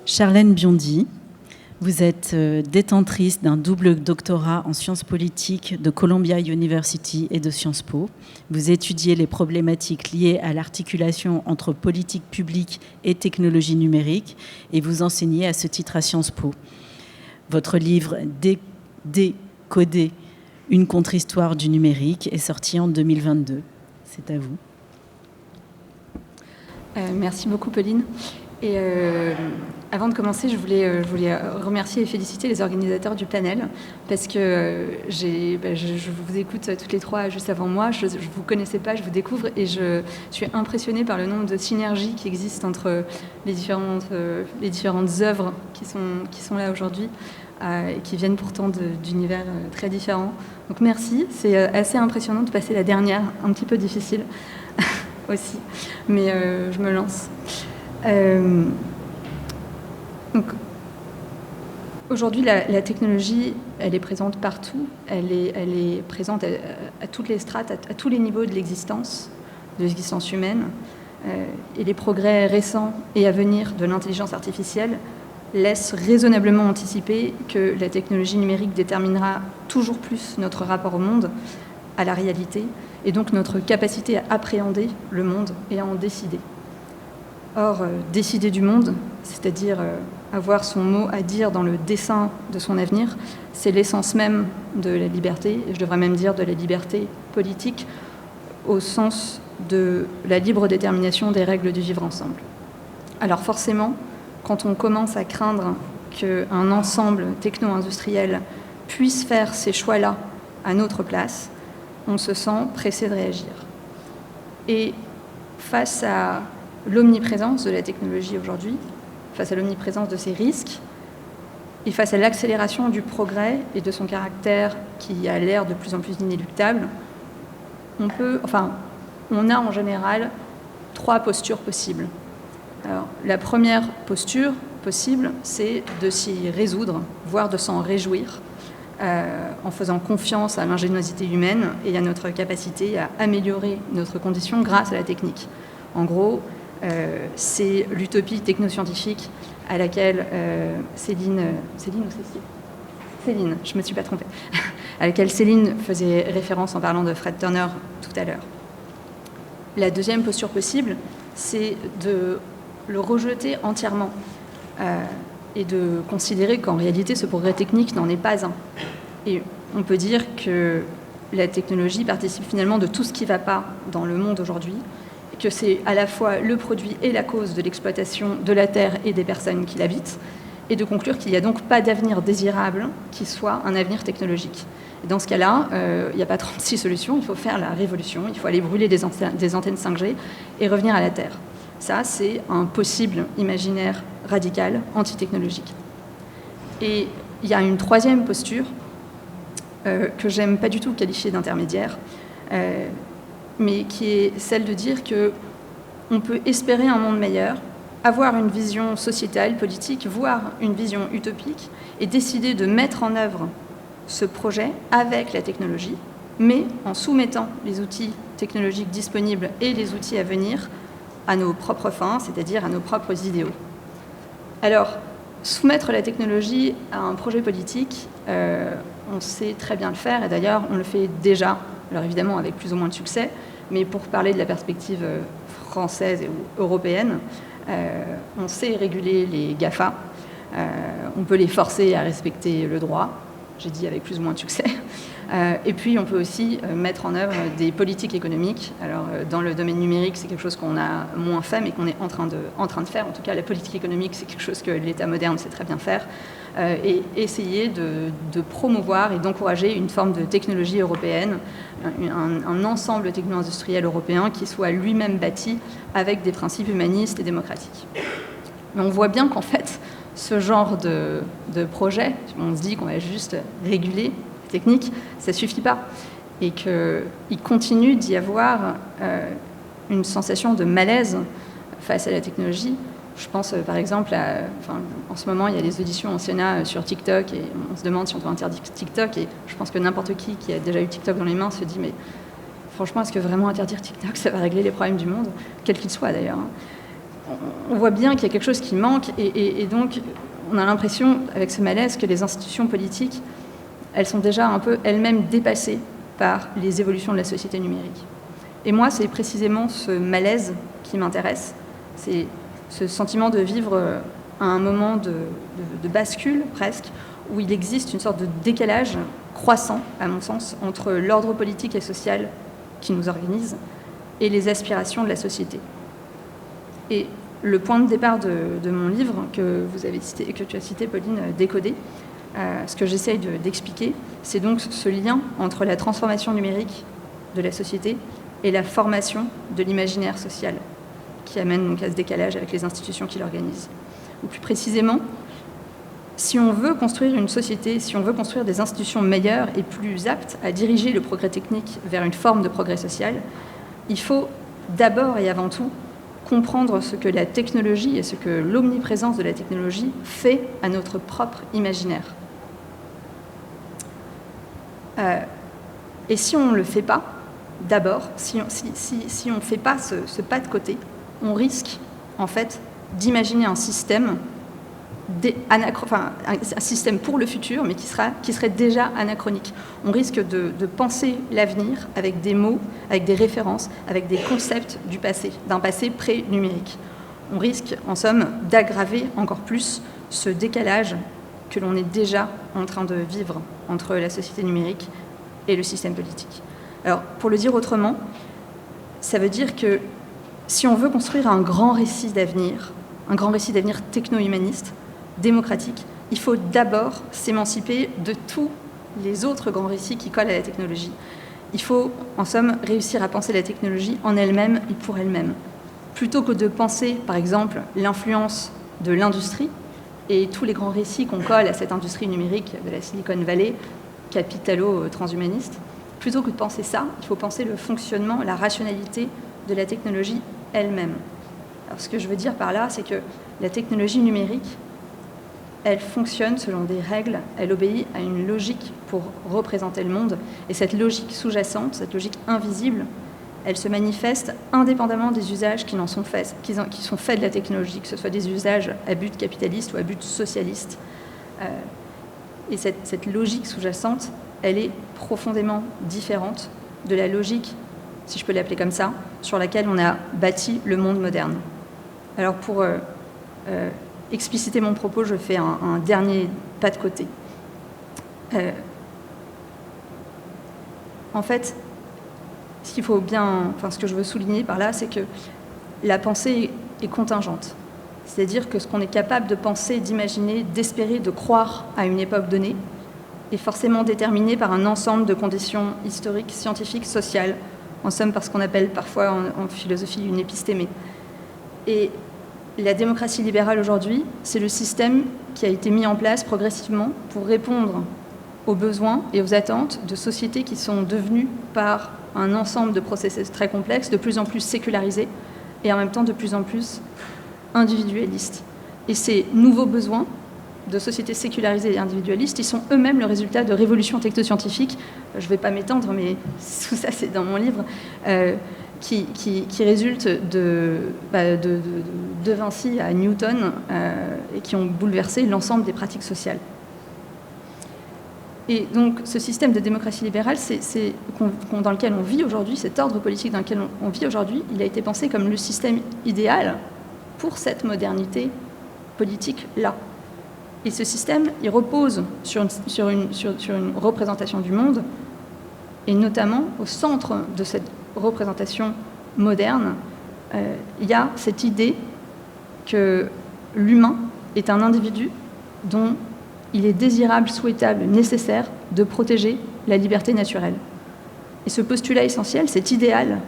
Charlène Biondi, vous êtes détentrice d'un double doctorat en sciences politiques de Columbia University et de Sciences Po. Vous étudiez les problématiques liées à l'articulation entre politique publique et technologie numérique et vous enseignez à ce titre à Sciences Po. Votre livre « Décoder une contre-histoire du numérique » est sorti en 2022. C'est à vous. Merci beaucoup, Pauline. Et avant de commencer, je voulais remercier et féliciter les organisateurs du panel parce que je vous écoute toutes les trois juste avant moi. Je ne vous connaissais pas, je vous découvre et je suis impressionnée par le nombre de synergies qui existent entre les différentes œuvres qui sont là aujourd'hui et qui viennent pourtant d'univers très différents. Donc merci, c'est assez impressionnant de passer la dernière, un petit peu difficile aussi, mais je me lance. Donc, aujourd'hui, la technologie, elle est présente partout. Elle est présente à toutes les strates, à tous les niveaux de l'existence humaine. Et les progrès récents et à venir de l'intelligence artificielle laissent raisonnablement anticiper que la technologie numérique déterminera toujours plus notre rapport au monde, à la réalité, et donc notre capacité à appréhender le monde et à en décider. Or, décider du monde, c'est-à-dire avoir son mot à dire dans le dessin de son avenir, c'est l'essence même de la liberté, et je devrais même dire de la liberté politique, au sens de la libre détermination des règles du vivre ensemble. Alors forcément, quand on commence à craindre qu'un ensemble techno-industriel puisse faire ces choix-là à notre place, on se sent pressé de réagir. Et face à l'omniprésence de la technologie aujourd'hui, face à l'omniprésence de ses risques, et face à l'accélération du progrès et de son caractère qui a l'air de plus en plus inéluctable, on a en général 3 postures possibles. Alors, la première posture possible, c'est de s'y résoudre, voire de s'en réjouir, en faisant confiance à l'ingéniosité humaine et à notre capacité à améliorer notre condition grâce à la technique. En gros, c'est l'utopie technoscientifique à laquelle Céline, je ne me suis pas trompée, à laquelle Céline faisait référence en parlant de Fred Turner tout à l'heure. La deuxième posture possible, c'est de le rejeter entièrement et de considérer qu'en réalité, ce progrès technique n'en est pas un. Et on peut dire que la technologie participe finalement de tout ce qui ne va pas dans le monde aujourd'hui, que c'est à la fois le produit et la cause de l'exploitation de la Terre et des personnes qui l'habitent, et de conclure qu'il n'y a donc pas d'avenir désirable qui soit un avenir technologique. Et dans ce cas-là, il n'y a pas 36 solutions, il faut faire la révolution, il faut aller brûler des antennes 5G et revenir à la Terre. Ça, c'est un possible imaginaire radical, anti-technologique. Et il y a une troisième posture que j'aime pas du tout qualifier d'intermédiaire, mais qui est celle de dire qu'on peut espérer un monde meilleur, avoir une vision sociétale, politique, voire une vision utopique, et décider de mettre en œuvre ce projet avec la technologie, mais en soumettant les outils technologiques disponibles et les outils à venir à nos propres fins, c'est-à-dire à nos propres idéaux. Alors, soumettre la technologie à un projet politique, on sait très bien le faire, et d'ailleurs, on le fait déjà, alors évidemment avec plus ou moins de succès, mais pour parler de la perspective française ou européenne, on sait réguler les GAFA, on peut les forcer à respecter le droit, j'ai dit avec plus ou moins de succès, et puis on peut aussi mettre en œuvre des politiques économiques. Alors dans le domaine numérique, c'est quelque chose qu'on a moins fait, mais qu'on est en train de faire. En tout cas, la politique économique, c'est quelque chose que l'État moderne sait très bien faire, et essayer de promouvoir et d'encourager une forme de technologie européenne, un ensemble techno-industriel européen qui soit lui-même bâti avec des principes humanistes et démocratiques. Mais on voit bien qu'en fait, ce genre de projet, on se dit qu'on va juste réguler la technique, ça ne suffit pas. Et qu'il continue d'y avoir une sensation de malaise face à la technologie. Je pense par exemple en ce moment il y a des auditions au Sénat sur TikTok et on se demande si on doit interdire TikTok, et je pense que n'importe qui a déjà eu TikTok dans les mains se dit mais franchement est-ce que vraiment interdire TikTok ça va régler les problèmes du monde, quel qu'il soit d'ailleurs. on voit bien qu'il y a quelque chose qui manque, et donc on a l'impression, avec ce malaise, que les institutions politiques, elles sont déjà un peu elles-mêmes dépassées par les évolutions de la société numérique. Et moi, c'est précisément ce malaise qui m'intéresse, c'est ce sentiment de vivre à un moment de bascule, presque, où il existe une sorte de décalage croissant, à mon sens, entre l'ordre politique et social qui nous organise et les aspirations de la société. Et le point de départ de mon livre, que vous avez cité, et que tu as cité, Pauline, Décoder, ce que j'essaye d'expliquer, c'est donc ce lien entre la transformation numérique de la société et la formation de l'imaginaire social, qui amène donc à ce décalage avec les institutions qui l'organisent. Ou plus précisément, si on veut construire une société, si on veut construire des institutions meilleures et plus aptes à diriger le progrès technique vers une forme de progrès social, il faut d'abord et avant tout comprendre ce que la technologie et ce que l'omniprésence de la technologie fait à notre propre imaginaire. Et si on ne le fait pas, d'abord, si on ne fait pas ce pas de côté, on risque en fait d'imaginer un système un système pour le futur, mais qui serait déjà anachronique. On risque de penser l'avenir avec des mots, avec des références, avec des concepts du passé, d'un passé pré-numérique. On risque, en somme, d'aggraver encore plus ce décalage que l'on est déjà en train de vivre entre la société numérique et le système politique. Alors, pour le dire autrement, ça veut dire que si on veut construire un grand récit d'avenir techno-humaniste, démocratique, il faut d'abord s'émanciper de tous les autres grands récits qui collent à la technologie. Il faut, en somme, réussir à penser la technologie en elle-même et pour elle-même. Plutôt que de penser, par exemple, l'influence de l'industrie et tous les grands récits qu'on colle à cette industrie numérique de la Silicon Valley, capitalo-transhumaniste, plutôt que de penser ça, il faut penser le fonctionnement, la rationalité de la technologie elle-même. Alors, ce que je veux dire par là, c'est que la technologie numérique, elle fonctionne selon des règles, elle obéit à une logique pour représenter le monde. Et cette logique sous-jacente, cette logique invisible, elle se manifeste indépendamment des usages qui sont faits de la technologie, que ce soit des usages à but capitaliste ou à but socialiste. Et cette logique sous-jacente, elle est profondément différente de la logique, si je peux l'appeler comme ça, sur laquelle on a bâti le monde moderne. Alors pour expliciter mon propos, je fais un dernier pas de côté. En fait, ce que je veux souligner par là, c'est que la pensée est contingente. C'est-à-dire que ce qu'on est capable de penser, d'imaginer, d'espérer, de croire à une époque donnée est forcément déterminé par un ensemble de conditions historiques, scientifiques, sociales, en somme par ce qu'on appelle parfois en philosophie une épistémée. Et la démocratie libérale aujourd'hui, c'est le système qui a été mis en place progressivement pour répondre aux besoins et aux attentes de sociétés qui sont devenues, par un ensemble de processus très complexes, de plus en plus sécularisés et en même temps de plus en plus individualistes. Et ces nouveaux besoins de sociétés sécularisées et individualistes, ils sont eux-mêmes le résultat de révolutions technoscientifiques. Je ne vais pas m'étendre, mais tout ça c'est dans mon livre. Qui résultent de Vinci à Newton et qui ont bouleversé l'ensemble des pratiques sociales. Et donc ce système de démocratie libérale dans lequel on vit aujourd'hui, cet ordre politique dans lequel on vit aujourd'hui, il a été pensé comme le système idéal pour cette modernité politique-là. Et ce système, il repose sur une représentation du monde, et notamment au centre de cette représentation moderne, il y a cette idée que l'humain est un individu dont il est désirable, souhaitable, nécessaire de protéger la liberté naturelle. Et ce postulat essentiel, cet idéal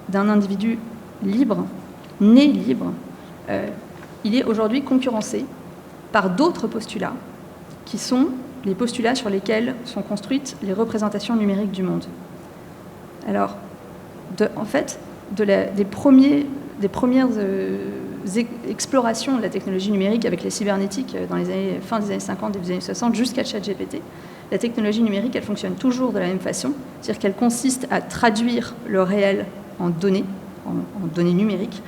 d'un individu libre, né libre, il est aujourd'hui concurrencé par d'autres postulats qui sont les postulats sur lesquels sont construites les représentations numériques du monde. Alors, des premières explorations de la technologie numérique avec les cybernétiques dans les fin des années 50, début des années 60, jusqu'à ChatGPT, la technologie numérique, elle fonctionne toujours de la même façon, c'est-à-dire qu'elle consiste à traduire le réel en données numériques,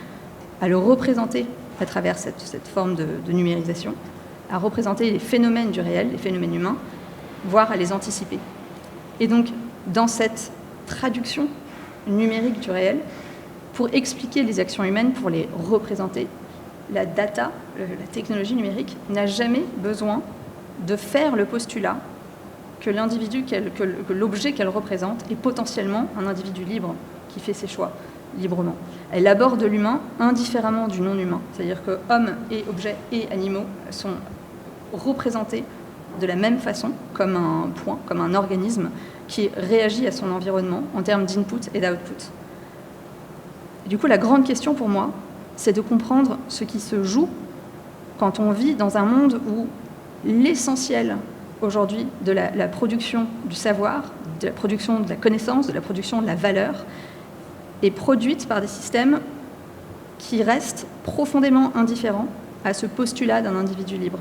à le représenter à travers cette forme de numérisation, à représenter les phénomènes du réel, les phénomènes humains, voire à les anticiper. Et donc, dans cette traduction numérique du réel, pour expliquer les actions humaines, pour les représenter, la data, la technologie numérique, n'a jamais besoin de faire le postulat que l'individu, que l'objet qu'elle représente est potentiellement un individu libre qui fait ses choix librement. Elle aborde l'humain indifféremment du non-humain, c'est-à-dire que hommes et objets et animaux sont représentés de la même façon, comme un point, comme un organisme qui réagit à son environnement en termes d'input et d'output. Du coup, la grande question pour moi, c'est de comprendre ce qui se joue quand on vit dans un monde où l'essentiel aujourd'hui de la production du savoir, de la production de la connaissance, de la production de la valeur, est produite par des systèmes qui restent profondément indifférents à ce postulat d'un individu libre.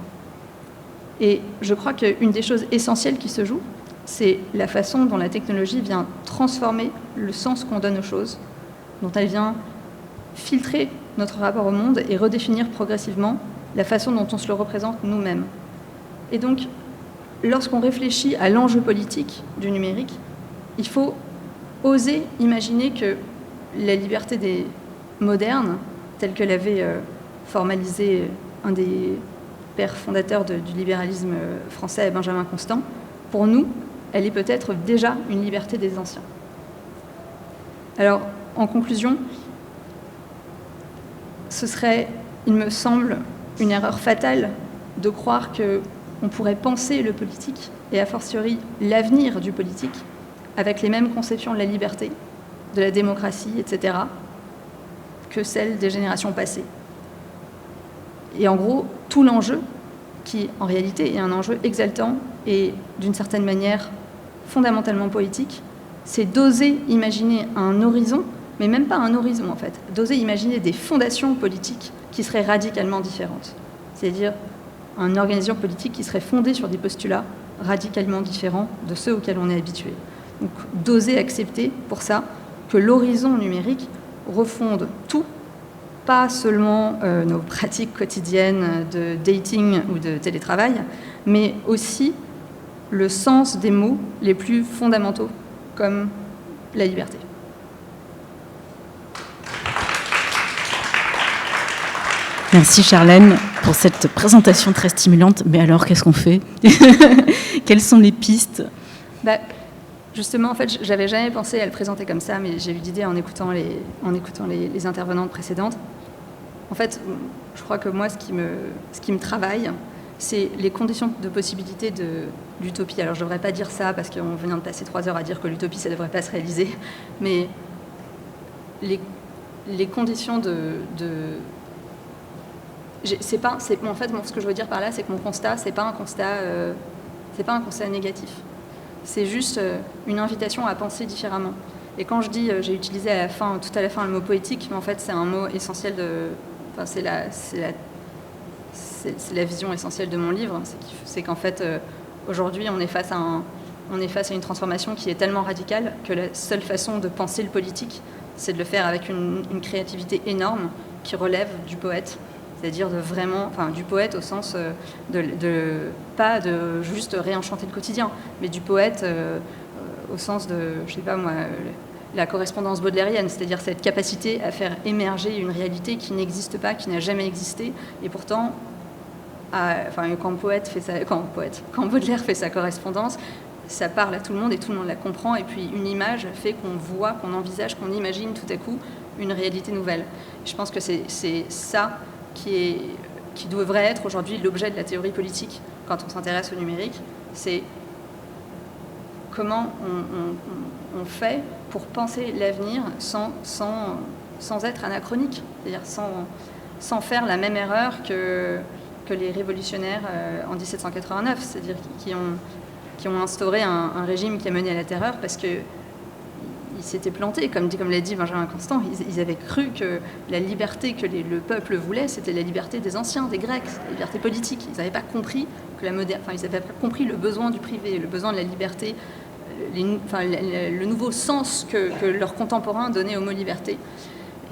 Et je crois qu'une des choses essentielles qui se joue, c'est la façon dont la technologie vient transformer le sens qu'on donne aux choses, dont elle vient filtrer notre rapport au monde et redéfinir progressivement la façon dont on se le représente nous-mêmes. Et donc, lorsqu'on réfléchit à l'enjeu politique du numérique, il faut oser imaginer que la liberté des modernes, telle que l'avait formalisé un des pères fondateurs du libéralisme français, Benjamin Constant, pour nous, elle est peut-être déjà une liberté des anciens. Alors, en conclusion, ce serait, il me semble, une erreur fatale de croire qu'on pourrait penser le politique, et a fortiori l'avenir du politique, avec les mêmes conceptions de la liberté, de la démocratie, etc., que celles des générations passées. Et en gros, tout l'enjeu, qui en réalité est un enjeu exaltant et d'une certaine manière fondamentalement poétique, c'est d'oser imaginer un horizon, mais même pas un horizon en fait, d'oser imaginer des fondations politiques qui seraient radicalement différentes. C'est-à-dire une organisation politique qui serait fondée sur des postulats radicalement différents de ceux auxquels on est habitué. Donc d'oser accepter pour ça que l'horizon numérique refonde tout, pas seulement nos pratiques quotidiennes de dating ou de télétravail, mais aussi le sens des mots les plus fondamentaux, comme la liberté. Merci Charlène pour cette présentation très stimulante. Mais alors, qu'est-ce qu'on fait? Quelles sont les pistes? Justement, en fait, j'avais jamais pensé à le présenter comme ça, mais j'ai eu l'idée en écoutant les intervenantes précédentes. En fait, je crois que moi, ce qui me travaille, c'est les conditions de possibilité de l'utopie. Alors, je ne devrais pas dire ça, parce qu'on vient de passer 3 heures à dire que l'utopie, ça ne devrait pas se réaliser, mais les conditions en fait, ce que je veux dire par là, c'est que mon constat, c'est pas un constat négatif. C'est juste une invitation à penser différemment. Et quand je dis, j'ai utilisé tout à la fin le mot poétique, mais en fait c'est un mot essentiel c'est la vision essentielle de mon livre. C'est qu'en fait aujourd'hui on est face à une transformation qui est tellement radicale que la seule façon de penser le politique, c'est de le faire avec une créativité énorme qui relève du poète. C'est-à-dire du poète au sens pas de juste réenchanter le quotidien, mais du poète au sens de, je sais pas moi, la correspondance baudelairienne, c'est-à-dire cette capacité à faire émerger une réalité qui n'existe pas, qui n'a jamais existé, et pourtant, quand Baudelaire fait sa correspondance, ça parle à tout le monde et tout le monde la comprend, et puis une image fait qu'on voit, qu'on envisage, qu'on imagine tout à coup une réalité nouvelle. Je pense que c'est ça qui devrait être aujourd'hui l'objet de la théorie politique quand on s'intéresse au numérique, c'est comment on fait pour penser l'avenir sans être anachronique, c'est-à-dire sans faire la même erreur que les révolutionnaires en 1789, c'est-à-dire qui ont instauré un régime qui a mené à la terreur parce que ils s'étaient plantés, comme l'a dit Benjamin Constant. Ils avaient cru que la liberté que le peuple voulait, c'était la liberté des anciens, des Grecs, la liberté politique. Ils n'avaient pas compris ils n'avaient pas compris le besoin du privé, le besoin de la liberté, le nouveau sens que leurs contemporains donnaient au mot liberté.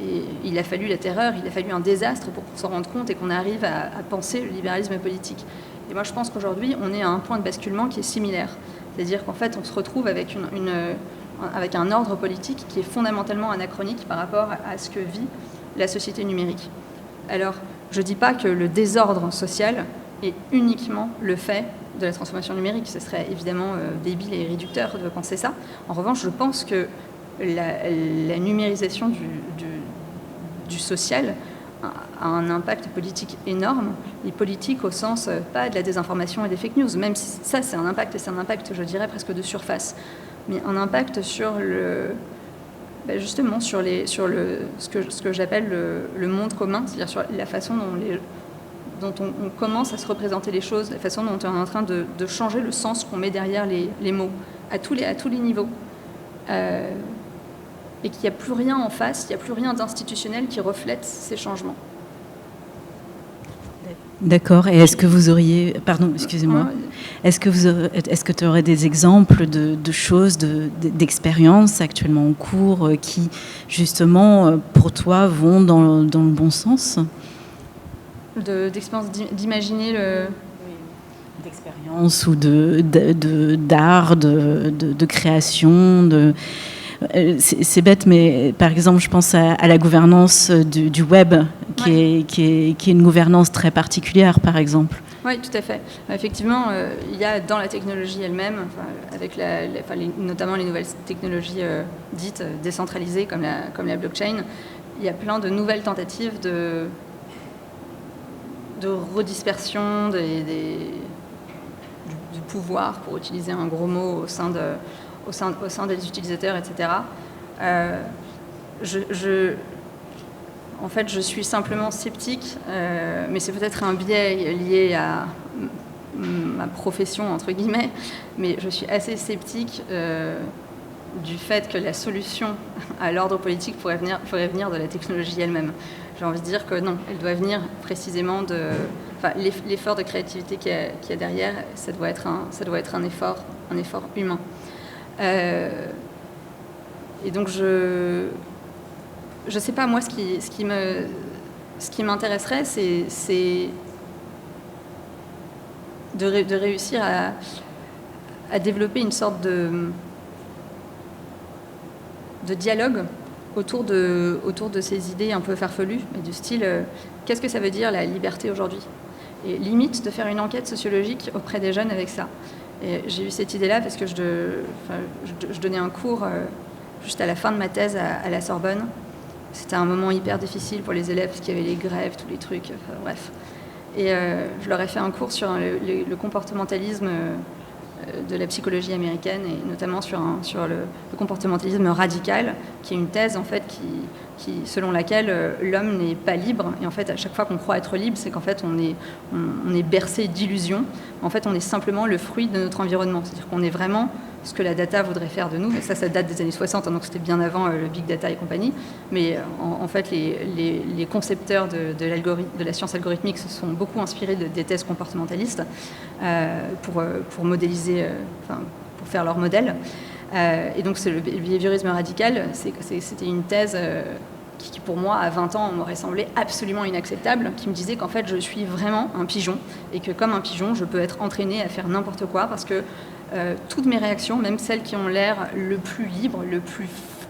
Et il a fallu la terreur, il a fallu un désastre pour qu'on s'en rende compte et qu'on arrive à penser le libéralisme politique. Et moi, je pense qu'aujourd'hui, on est à un point de basculement qui est similaire. C'est-à-dire qu'en fait, on se retrouve avec, avec un ordre politique qui est fondamentalement anachronique par rapport à ce que vit la société numérique. Alors, je ne dis pas que le désordre social est uniquement le fait de la transformation numérique. Ce serait évidemment débile et réducteur de penser ça. En revanche, je pense que la numérisation du social a un impact politique énorme, et politique au sens pas de la désinformation et des fake news, même si ça c'est un impact, et c'est un impact, je dirais, presque de surface, mais un impact sur justement sur ce que j'appelle le monde commun, c'est-à-dire sur la façon dont on commence à se représenter les choses, la façon dont on est en train de changer le sens qu'on met derrière les mots, à tous les niveaux. Et qu'il n'y a plus rien en face, il n'y a plus rien d'institutionnel qui reflète ces changements. D'accord. Et est-ce que vous auriez... Pardon, excusez-moi. Est-ce que tu aurais des exemples de choses, d'expériences actuellement en cours qui, justement, pour toi, vont dans le bon sens ? D'expérience d'imaginer le... D'expérience ou d'art, de création, c'est bête, mais par exemple, je pense à la gouvernance du web, qui est une gouvernance très particulière, par exemple. Oui, tout à fait. Effectivement, il y a dans la technologie elle-même, avec notamment les nouvelles technologies dites décentralisées, comme la blockchain, il y a plein de nouvelles tentatives de redispersion du pouvoir, pour utiliser un gros mot, au sein des utilisateurs, etc. En fait, je suis simplement sceptique, mais c'est peut-être un biais lié à ma profession, entre guillemets, mais je suis assez sceptique du fait que la solution à l'ordre politique pourrait venir de la technologie elle-même. J'ai envie de dire que non, elle doit venir précisément l'effort de créativité qu'il y a derrière, ça doit être un effort humain. Et donc je sais pas, moi, ce qui m'intéresserait, c'est de réussir à développer une sorte de dialogue autour de ces idées un peu farfelues, du style qu'est-ce que ça veut dire la liberté aujourd'hui, et limite de faire une enquête sociologique auprès des jeunes avec ça. Et j'ai eu cette idée-là parce que je donnais un cours juste à la fin de ma thèse à la Sorbonne. C'était un moment hyper difficile pour les élèves parce qu'il y avait les grèves, tous les trucs, bref. Et je leur ai fait un cours sur le comportementalisme de la psychologie américaine, et notamment sur le comportementalisme radical, qui est une thèse en fait selon laquelle l'homme n'est pas libre, et en fait à chaque fois qu'on croit être libre, c'est qu'en fait on est bercé d'illusions. En fait, on est simplement le fruit de notre environnement, c'est-à-dire qu'on est vraiment ce que la data voudrait faire de nous. Et ça date des années 60, donc c'était bien avant le big data et compagnie. Mais en fait, les concepteurs de la science algorithmique se sont beaucoup inspirés des thèses comportementalistes pour modéliser, pour faire leur modèle. Et donc, le behaviorisme radical, c'était une thèse qui, pour moi, à 20 ans, m'aurait semblé absolument inacceptable, qui me disait qu'en fait, je suis vraiment un pigeon, et que comme un pigeon, je peux être entraîné à faire n'importe quoi, parce que toutes mes réactions, même celles qui ont l'air le plus libres,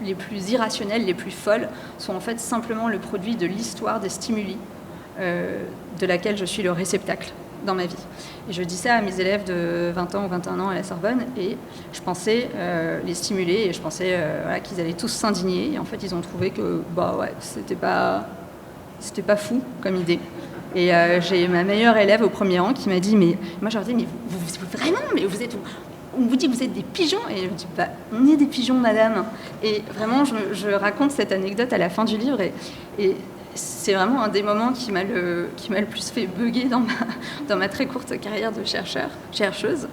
les plus irrationnelles, les plus folles, sont en fait simplement le produit de l'histoire des stimuli de laquelle je suis le réceptacle dans ma vie. Et je dis ça à mes élèves de 20 ans ou 21 ans à la Sorbonne, et je pensais les stimuler, et je pensais qu'ils allaient tous s'indigner, et en fait ils ont trouvé que c'était pas fou comme idée. Et j'ai ma meilleure élève au premier rang qui m'a dit, mais moi je leur dis, mais vous vraiment, mais on vous dit que vous êtes des pigeons, et je me dis, on est des pigeons, madame. Et vraiment, je raconte cette anecdote à la fin du livre, et c'est vraiment un des moments qui m'a le plus fait bugger dans ma très courte carrière de chercheuse.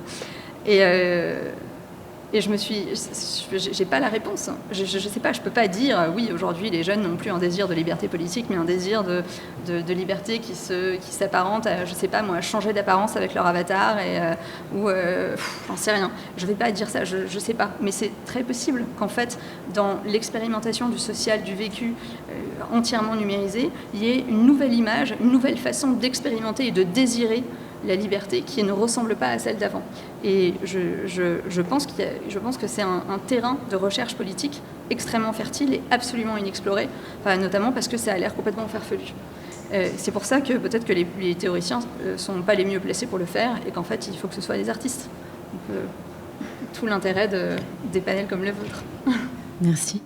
Et Et j'ai pas la réponse. Je sais pas, je peux pas dire, oui, aujourd'hui, les jeunes n'ont plus un désir de liberté politique, mais un désir de liberté qui s'apparente à, je sais pas moi, changer d'apparence avec leur avatar, j'en sais rien. Je vais pas dire ça, je sais pas. Mais c'est très possible qu'en fait, dans l'expérimentation du social, du vécu entièrement numérisé, il y ait une nouvelle image, une nouvelle façon d'expérimenter et de désirer la liberté qui ne ressemble pas à celle d'avant. Et je pense que c'est un terrain de recherche politique extrêmement fertile et absolument inexploré, notamment parce que ça a l'air complètement farfelu. C'est pour ça que peut-être que les théoriciens ne sont pas les mieux placés pour le faire et qu'en fait, il faut que ce soit des artistes. Donc, tout l'intérêt des panels comme le vôtre. Merci.